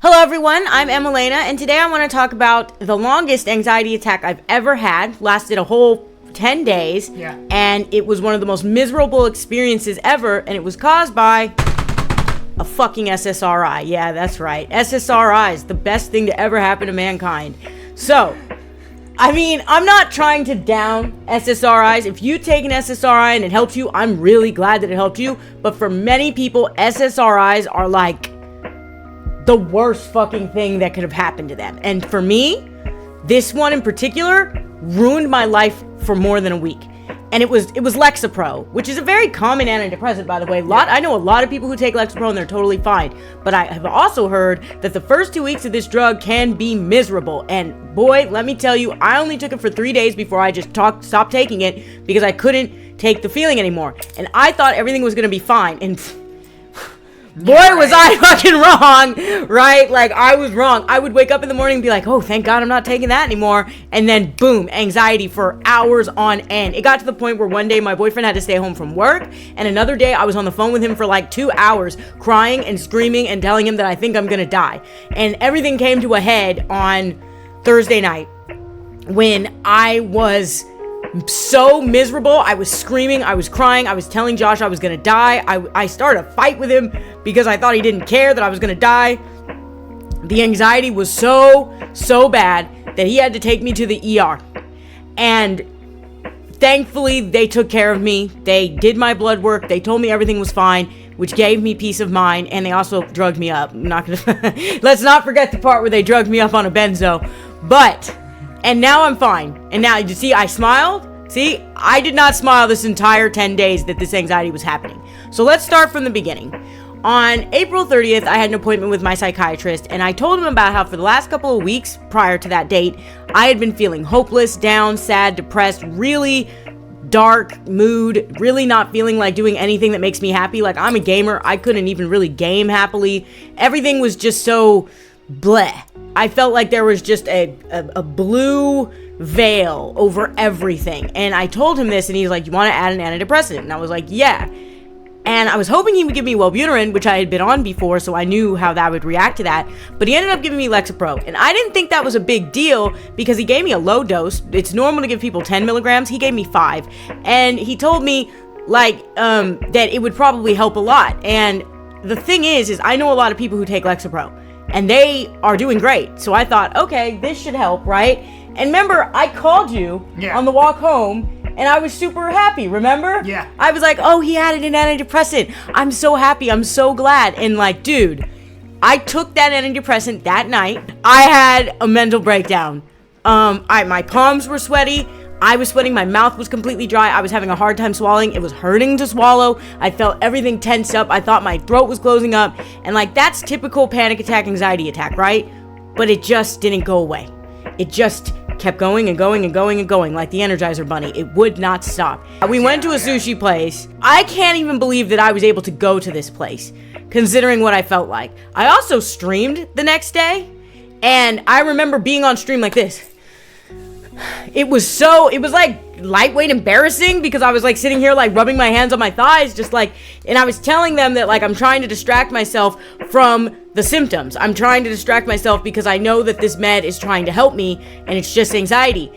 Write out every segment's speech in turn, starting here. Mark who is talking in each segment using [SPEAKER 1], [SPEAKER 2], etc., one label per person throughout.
[SPEAKER 1] Hello everyone, I'm Emelena, and today I want to talk about the longest anxiety attack I've ever had. Lasted a whole 10 days, and it was one of the most miserable experiences ever, and it was caused by a fucking SSRI. Yeah, that's right. SSRIs, the best thing to ever happen to mankind. So, I mean, I'm not trying to down SSRIs. If you take an SSRI and it helps you, I'm really glad that it helped you. But for many people, SSRIs are like the worst fucking thing that could have happened to them. And for me, this one in particular ruined my life for more than a week. And it was Lexapro, which is a very common antidepressant, by the way. I know a lot of people who take Lexapro and they're totally fine. But I have also heard that the first 2 weeks of this drug can be miserable. And boy, let me tell you, I only took it for 3 days before I just stopped taking it because I couldn't take the feeling anymore. And I thought everything was going to be fine. And boy, was I fucking wrong, right? Like, I was wrong. I would wake up in the morning and be like, oh, thank God I'm not taking that anymore. And then, boom, anxiety for hours on end. It got to the point where one day my boyfriend had to stay home from work. And another day I was on the phone with him for like 2 hours, crying and screaming and telling him that I think I'm going to die. And everything came to a head on Thursday night when I was so miserable. I was screaming, I was crying, I was telling Josh I was gonna die. I started a fight with him because I thought he didn't care that I was gonna die. The anxiety was so bad that he had to take me to the ER. And thankfully, they took care of me. They did my blood work. They told me everything was fine, which gave me peace of mind. And they also drugged me up. I'm not gonna let's not forget the part where they drugged me up on a benzo. And now I'm fine. And now, you see, I smiled. See, I did not smile this entire 10 days that this anxiety was happening. So let's start from the beginning. On April 30th, I had an appointment with my psychiatrist, and I told him about how for the last couple of weeks prior to that date, I had been feeling hopeless, down, sad, depressed, really dark mood, really not feeling like doing anything that makes me happy. Like, I'm a gamer. I couldn't even really game happily. Everything was just so bleh. I felt like there was just a blue veil over everything. And I told him this, and he's like, you want to add an antidepressant? And I was like, yeah. And I was hoping he would give me Wellbutrin, which I had been on before, so I knew how that would react to that. But he ended up giving me Lexapro. And I didn't think that was a big deal because he gave me a low dose. It's normal to give people 10 milligrams. He gave me 5. And he told me, that it would probably help a lot. And the thing is I know a lot of people who take Lexapro, and they are doing great. So I thought, okay, this should help, right? And remember, I called you on the walk home, and I was super happy, remember?
[SPEAKER 2] Yeah.
[SPEAKER 1] I was like, oh, he added an antidepressant. I'm so happy. I'm so glad. And like, dude, I took that antidepressant that night. I had a mental breakdown. My palms were sweaty. I was sweating, my mouth was completely dry, I was having a hard time swallowing, it was hurting to swallow, I felt everything tensed up, I thought my throat was closing up, and like, that's typical panic attack, anxiety attack, right? But it just didn't go away. It just kept going and going and going and going, like the Energizer Bunny. It would not stop. We went to a sushi place. I can't even believe that I was able to go to this place, considering what I felt like. I also streamed the next day, and I remember being on stream like this. It was like lightweight embarrassing because I was like sitting here like rubbing my hands on my thighs just like, and I was telling them that like I'm trying to distract myself from the symptoms. I'm trying to distract myself because I know that this med is trying to help me and it's just anxiety.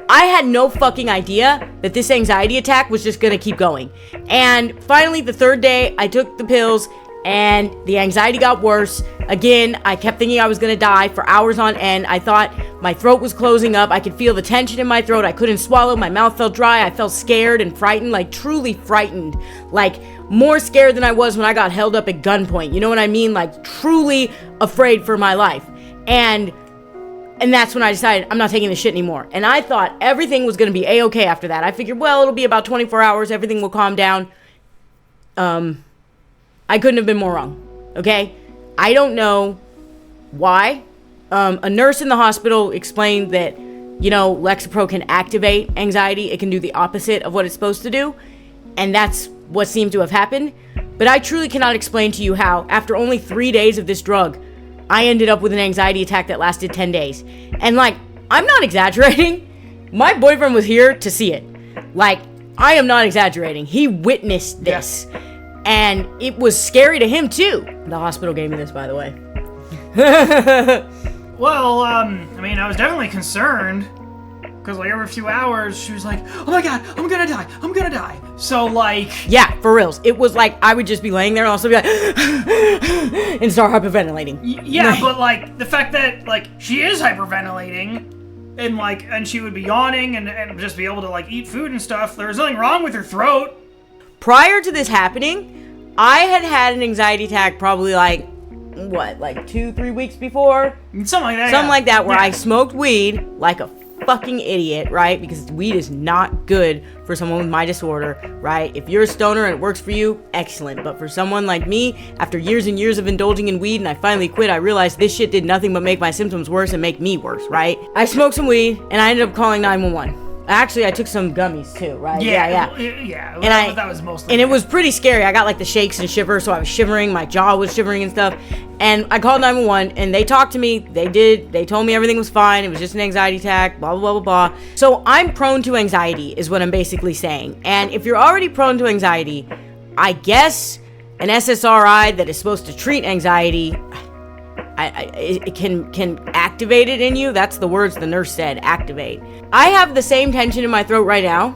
[SPEAKER 1] I had no fucking idea that this anxiety attack was just gonna keep going. And finally, the third day, I took the pills and the anxiety got worse. Again, I kept thinking I was gonna die for hours on end. I thought my throat was closing up. I could feel the tension in my throat. I couldn't swallow. My mouth felt dry. I felt scared and frightened, like truly frightened. Like more scared than I was when I got held up at gunpoint. You know what I mean? Like truly afraid for my life. And that's when I decided I'm not taking this shit anymore. And I thought everything was gonna be A-okay after that. I figured, well, it'll be about 24 hours. Everything will calm down. I couldn't have been more wrong, okay? I don't know why. A nurse in the hospital explained that, Lexapro can activate anxiety. It can do the opposite of what it's supposed to do. And that's what seemed to have happened. But I truly cannot explain to you how, after only 3 days of this drug, I ended up with an anxiety attack that lasted 10 days. And like, I'm not exaggerating. My boyfriend was here to see it. Like, I am not exaggerating. He witnessed this. Yeah. And it was scary to him too. The hospital gave me this, by the way.
[SPEAKER 2] Well, I mean, I was definitely concerned. Because, like, every few hours, she was like, oh my god, I'm gonna die. So, like...
[SPEAKER 1] Yeah, for reals. It was like, I would just be laying there and also be like... and start hyperventilating.
[SPEAKER 2] Yeah, but, like, the fact that, like, she is hyperventilating, and, like, and she would be yawning and just be able to, like, eat food and stuff, there was nothing wrong with her throat.
[SPEAKER 1] Prior to this happening, I had an anxiety attack probably, like, 2-3 weeks before?
[SPEAKER 2] Something like that,
[SPEAKER 1] Something like that, where I smoked weed like a fucking idiot, right? Because weed is not good for someone with my disorder, right? If you're a stoner and it works for you, excellent. But for someone like me, after years and years of indulging in weed and I finally quit, I realized this shit did nothing but make my symptoms worse and make me worse, right? I smoked some weed and I ended up calling 911. Actually, I took some gummies too, right?
[SPEAKER 2] Yeah.
[SPEAKER 1] And
[SPEAKER 2] that was mostly.
[SPEAKER 1] And it was pretty scary. I got like the shakes and shivers, so I was shivering. My jaw was shivering and stuff. And I called 911, and they talked to me. They told me everything was fine. It was just an anxiety attack. Blah blah blah blah blah. So I'm prone to anxiety, is what I'm basically saying. And if you're already prone to anxiety, I guess an SSRI that is supposed to treat anxiety. It can activate it in you. That's the words the nurse said, activate. I have the same tension in my throat right now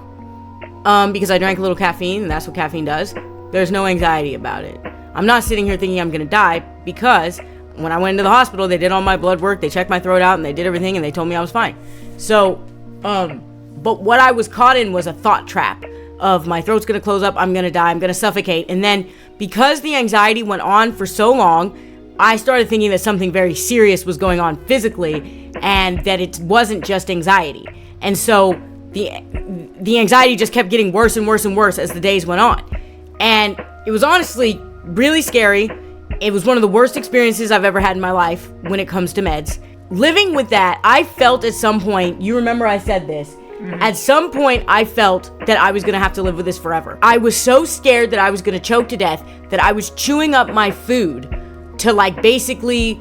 [SPEAKER 1] because I drank a little caffeine, and that's what caffeine does. There's no anxiety about it. I'm not sitting here thinking I'm gonna die because when I went into the hospital, they did all my blood work, they checked my throat out, and they did everything, and they told me I was fine. So, but what I was caught in was a thought trap of my throat's gonna close up, I'm gonna die, I'm gonna suffocate. And then because the anxiety went on for so long, I started thinking that something very serious was going on physically and that it wasn't just anxiety. And so the anxiety just kept getting worse and worse and worse as the days went on. And it was honestly really scary. It was one of the worst experiences I've ever had in my life when it comes to meds. Living with that, I felt at some point, you remember I said this, at some point I felt that I was going to have to live with this forever. I was so scared that I was going to choke to death that I was chewing up my food to like basically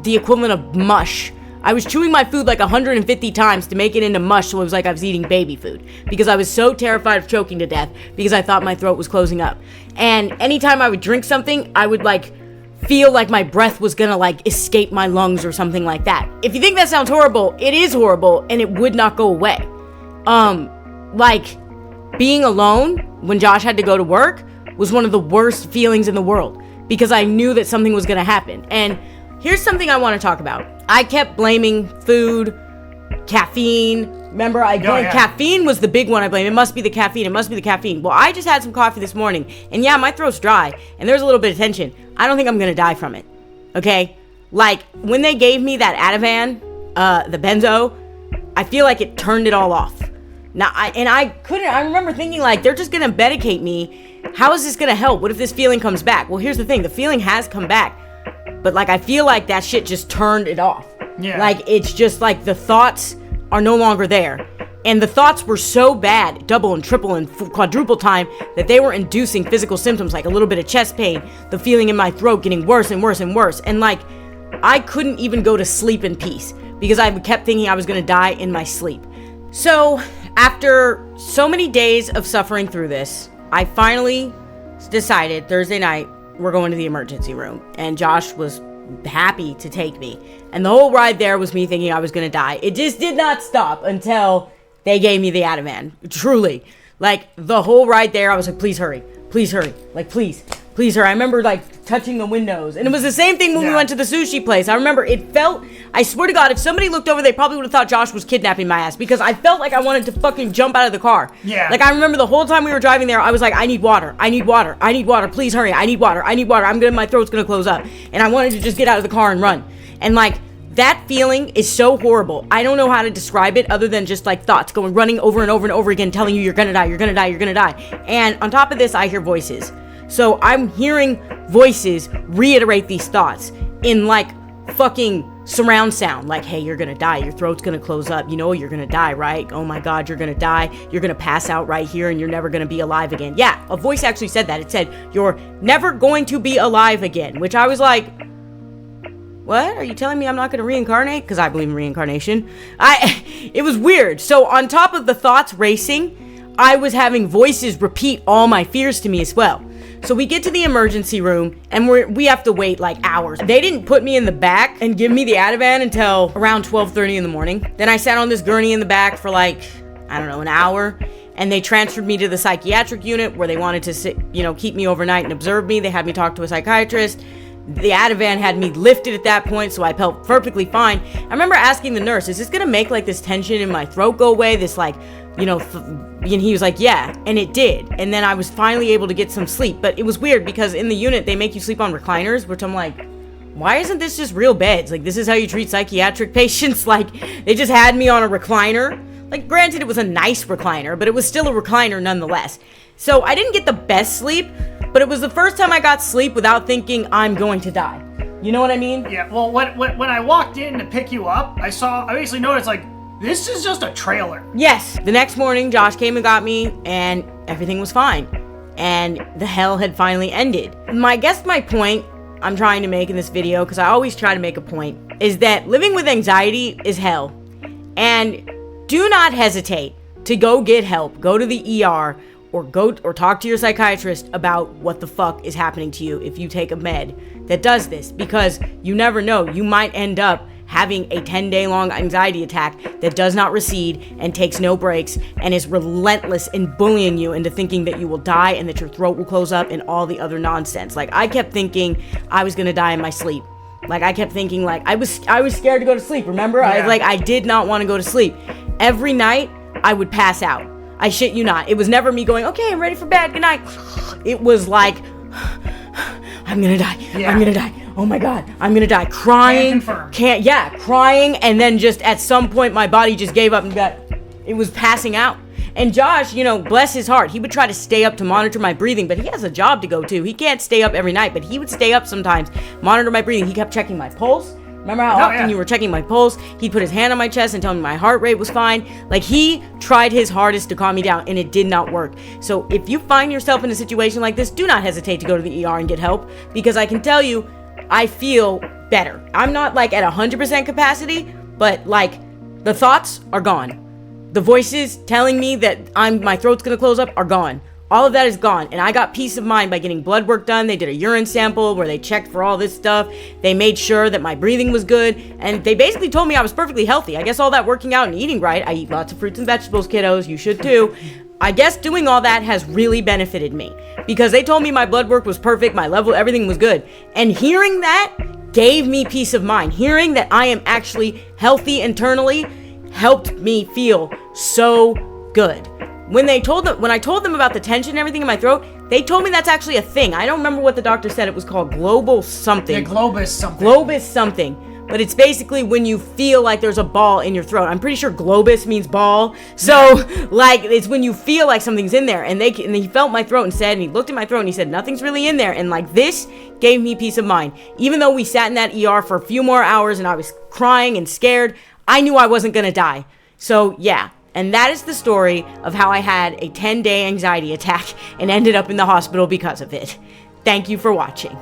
[SPEAKER 1] the equivalent of mush. I was chewing my food like 150 times to make it into mush, so it was like I was eating baby food because I was so terrified of choking to death because I thought my throat was closing up. And anytime I would drink something, I would like feel like my breath was gonna like escape my lungs or something like that. If you think that sounds horrible, it is horrible and it would not go away. Like being alone when Josh had to go to work was one of the worst feelings in the world, because I knew that something was going to happen. And here's something I want to talk about. I kept blaming food, caffeine. Remember, caffeine was the big one I blamed. It must be the caffeine. Well, I just had some coffee this morning, and yeah, my throat's dry, and there's a little bit of tension. I don't think I'm going to die from it, okay? Like, when they gave me that Ativan, the benzo, I feel like it turned it all off. Now, I remember thinking, like, they're just going to medicate me. How is this going to help? What if this feeling comes back? Well, here's the thing. The feeling has come back. But, like, I feel like that shit just turned it off. Yeah. Like, it's just, like, the thoughts are no longer there. And the thoughts were so bad, double and triple and quadruple time, that they were inducing physical symptoms, like a little bit of chest pain, the feeling in my throat getting worse and worse and worse. And, like, I couldn't even go to sleep in peace because I kept thinking I was going to die in my sleep. So, after so many days of suffering through this, I finally decided Thursday night we're going to the emergency room, and Josh was happy to take me, and the whole ride there was me thinking I was gonna die. It just did not stop until they gave me the Ativan. Truly, like the whole ride there I was like, please hurry, like please hurry. I remember like touching the windows, and it was the same thing when we went to the sushi place. I remember it felt, I swear to God, if somebody looked over, they probably would have thought Josh was kidnapping my ass, because I felt like I wanted to fucking jump out of the car. Yeah. Like I remember the whole time we were driving there, I was like, I need water, please hurry, I need water, my throat's gonna close up. And I wanted to just get out of the car and run. And like, that feeling is so horrible. I don't know how to describe it other than just like thoughts running over and over and over again, telling you you're gonna die. And on top of this, I hear voices. So I'm hearing voices reiterate these thoughts in like fucking surround sound. Like, hey, you're gonna die. Your throat's gonna close up. You know you're gonna die, right? Oh my God, you're gonna die. You're gonna pass out right here and you're never gonna be alive again. Yeah, a voice actually said that. It said, you're never going to be alive again. Which I was like, what? Are you telling me I'm not gonna reincarnate? Because I believe in reincarnation. It was weird. So on top of the thoughts racing, I was having voices repeat all my fears to me as well. So we get to the emergency room and we have to wait like hours. They didn't put me in the back and give me the Ativan until around 12:30 in the morning. Then I sat on this gurney in the back for like, I don't know, an hour. And they transferred me to the psychiatric unit where they wanted to sit, keep me overnight and observe me. They had me talk to a psychiatrist. The Ativan had me lifted at that point, so I felt perfectly fine. I remember asking the nurse, is this gonna make like this tension in my throat go away? This like, and he was like, yeah, and it did. And then I was finally able to get some sleep. But it was weird because in the unit, they make you sleep on recliners, which I'm like, why isn't this just real beds? Like, this is how you treat psychiatric patients? Like, they just had me on a recliner. Like, granted, it was a nice recliner, but it was still a recliner nonetheless. So I didn't get the best sleep, but it was the first time I got sleep without thinking I'm going to die. You know what I mean?
[SPEAKER 2] Yeah, well, when I walked in to pick you up, I basically noticed, like, this is just a trailer.
[SPEAKER 1] Yes. The next morning, Josh came and got me, and everything was fine. And the hell had finally ended. My point I'm trying to make in this video, because I always try to make a point, is that living with anxiety is hell. And do not hesitate to go get help. Go to the ER or talk to your psychiatrist about what the fuck is happening to you if you take a med that does this, because you never know. You might end up having a 10-day long anxiety attack that does not recede and takes no breaks and is relentless in bullying you into thinking that you will die and that your throat will close up and all the other nonsense. Like, I kept thinking I was gonna die in my sleep. Like, I kept thinking, like, I was scared to go to sleep, remember? Yeah. I did not want to go to sleep. Every night, I would pass out. I shit you not. It was never me going, okay, I'm ready for bed, good night. It was like, I'm gonna die. Yeah. I'm gonna die. Oh my God, I'm gonna die. Crying. Crying, and then just at some point, my body just gave up and it was passing out. And Josh, bless his heart, he would try to stay up to monitor my breathing, but he has a job to go to. He can't stay up every night, but he would stay up sometimes, monitor my breathing. He kept checking my pulse. Remember how often you were checking my pulse? He'd put his hand on my chest and tell me my heart rate was fine. Like, he tried his hardest to calm me down, and it did not work. So if you find yourself in a situation like this, do not hesitate to go to the ER and get help, because I can tell you, I feel better. I'm not like at 100% capacity, but like the thoughts are gone. The voices telling me that my throat's gonna close up are gone. All of that is gone, and I got peace of mind by getting blood work done. They did a urine sample where they checked for all this stuff. They made sure that my breathing was good, and they basically told me I was perfectly healthy. I guess all that working out and eating right, I eat lots of fruits and vegetables, kiddos, you should too. I guess doing all that has really benefited me, because they told me my blood work was perfect, my level, everything was good. And hearing that gave me peace of mind. Hearing that I am actually healthy internally helped me feel so good. When I told them about the tension and everything in my throat, they told me that's actually a thing. I don't remember what the doctor said. It was called global something.
[SPEAKER 2] Yeah, Globus something.
[SPEAKER 1] Globus something. But it's basically when you feel like there's a ball in your throat. I'm pretty sure globus means ball. So, like, it's when you feel like something's in there. And he felt my throat and he looked at my throat and he said, nothing's really in there. And like, this gave me peace of mind. Even though we sat in that ER for a few more hours and I was crying and scared, I knew I wasn't gonna die. So, yeah. And that is the story of how I had a 10-day anxiety attack and ended up in the hospital because of it. Thank you for watching.